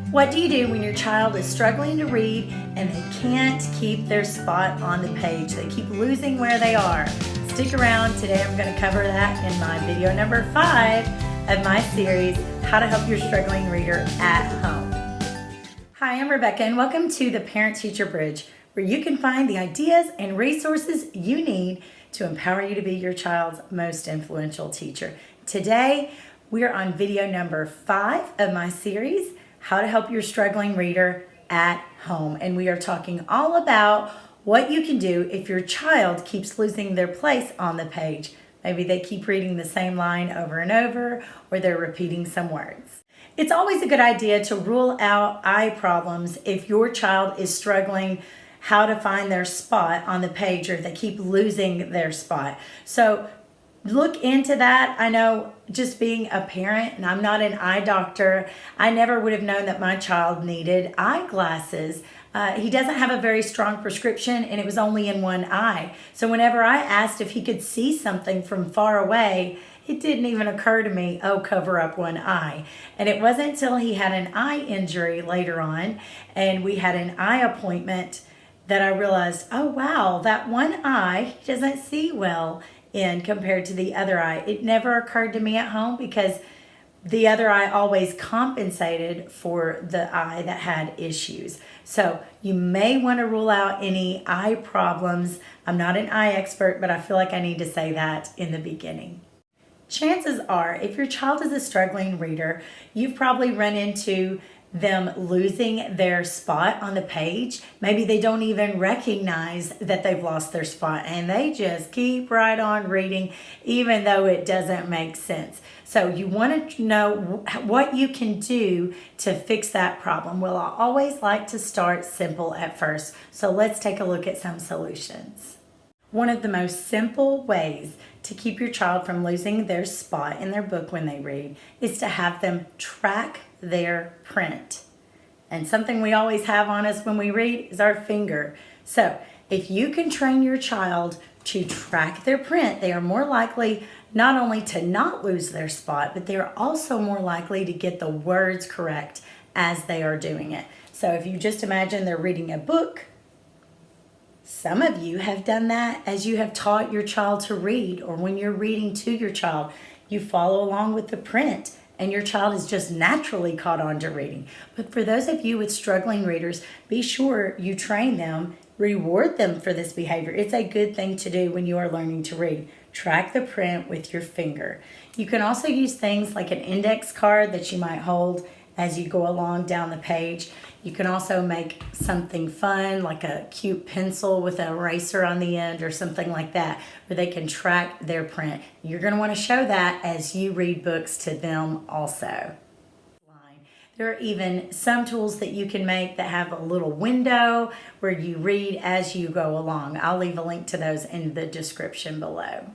What do you do when your child is struggling to read and they can't keep their spot on the page? They keep losing where they are. Stick around. Today I'm going to cover that in my video number 5 of my series, How to Help Your Struggling Reader at Home. Hi, I'm Rebecca and welcome to the Parent-Teacher Bridge, where you can find the ideas and resources you need to empower you to be your child's most influential teacher. Today, we're on video number 5 of my series, How to Help Your Struggling Reader at Home. And we are talking all about what you can do if your child keeps losing their place on the page. Maybe they keep reading the same line over and over, or they're repeating some words. It's always a good idea to rule out eye problems if your child is struggling how to find their spot on the page, or if they keep losing their spot. So look into that. I know, just being a parent, and I'm not an eye doctor, I never would have known that my child needed eyeglasses. He doesn't have a very strong prescription, and it was only in one eye. So whenever I asked if he could see something from far away, it didn't even occur to me, oh, cover up one eye. And it wasn't until he had an eye injury later on, and we had an eye appointment, that I realized, oh wow, that one eye he doesn't see well in compared to the other eye. It never occurred to me at home because the other eye always compensated for the eye that had issues. So you may want to rule out any eye problems. I'm not an eye expert, but I feel like I need to say that in the beginning. Chances are, if your child is a struggling reader, you've probably run into them losing their spot on the page. Maybe they don't even recognize that they've lost their spot, and they just keep right on reading even though it doesn't make sense. So you want to know what you can do to fix that problem. Well, I always like to start simple at first. So let's take a look at some solutions. One of the most simple ways to keep your child from losing their spot in their book when they read is to have them track their print. And something we always have on us when we read is our finger. So if you can train your child to track their print, they are more likely not only to not lose their spot, but they're also more likely to get the words correct as they are doing it. So if you just imagine they're reading a book, some of you have done that as you have taught your child to read, or when you're reading to your child, you follow along with the print and your child is just naturally caught on to reading. But for those of you with struggling readers, be sure you train them, reward them for this behavior. It's a good thing to do when you are learning to read. Track the print with your finger. You can also use things like an index card that you might hold as you go along down the page. You can also make something fun, like a cute pencil with an eraser on the end or something like that, where they can track their print. You're going to want to show that as you read books to them also. There are even some tools that you can make that have a little window where you read as you go along. I'll leave a link to those in the description below.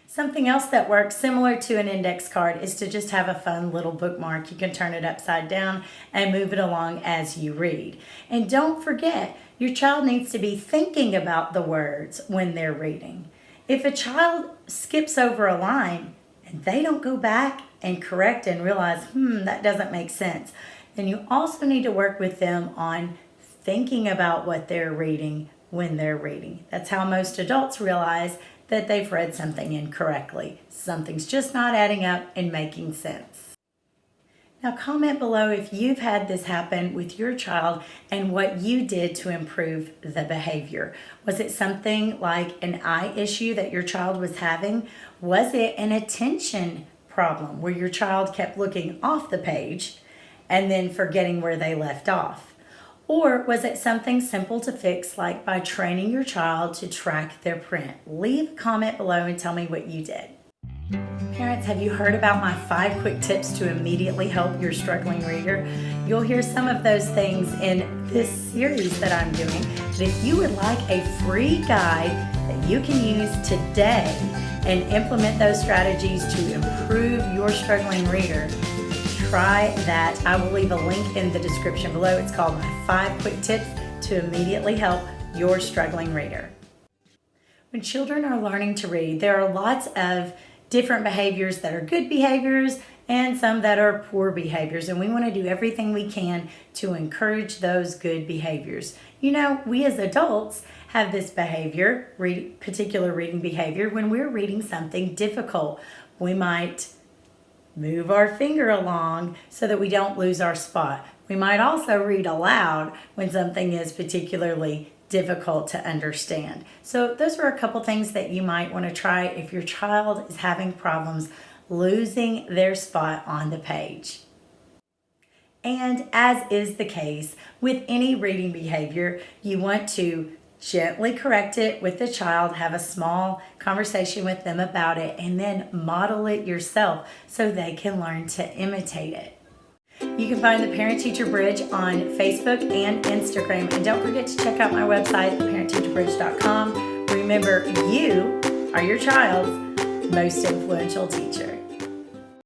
Something else that works similar to an index card is to just have a fun little bookmark. You can turn it upside down and move it along as you read. And don't forget, your child needs to be thinking about the words when they're reading. If a child skips over a line and they don't go back and correct and realize, that doesn't make sense, then you also need to work with them on thinking about what they're reading when they're reading. That's how most adults realize that they've read something incorrectly. Something's just not adding up and making sense. Now comment below if you've had this happen with your child and what you did to improve the behavior. Was it something like an eye issue that your child was having? Was it an attention problem where your child kept looking off the page and then forgetting where they left off? Or was it something simple to fix, like by training your child to track their print? Leave a comment below and tell me what you did. Parents, have you heard about my 5 quick tips to immediately help your struggling reader? You'll hear some of those things in this series that I'm doing. But if you would like a free guide that you can use today and implement those strategies to improve your struggling reader, try that. I will leave a link in the description below. It's called My 5 Quick Tips to Immediately Help Your Struggling Reader. When children are learning to read, there are lots of different behaviors that are good behaviors and some that are poor behaviors. And we want to do everything we can to encourage those good behaviors. You know, we as adults have this behavior, particular reading behavior, when we're reading something difficult. We might move our finger along so that we don't lose our spot. We might also read aloud when something is particularly difficult to understand. So those are a couple things that you might want to try if your child is having problems losing their spot on the page. And as is the case with any reading behavior, you want to gently correct it with the child, have a small conversation with them about it, and then model it yourself so they can learn to imitate it. You can find the Parent Teacher Bridge on Facebook and Instagram. And don't forget to check out my website, parentteacherbridge.com. Remember, you are your child's most influential teacher.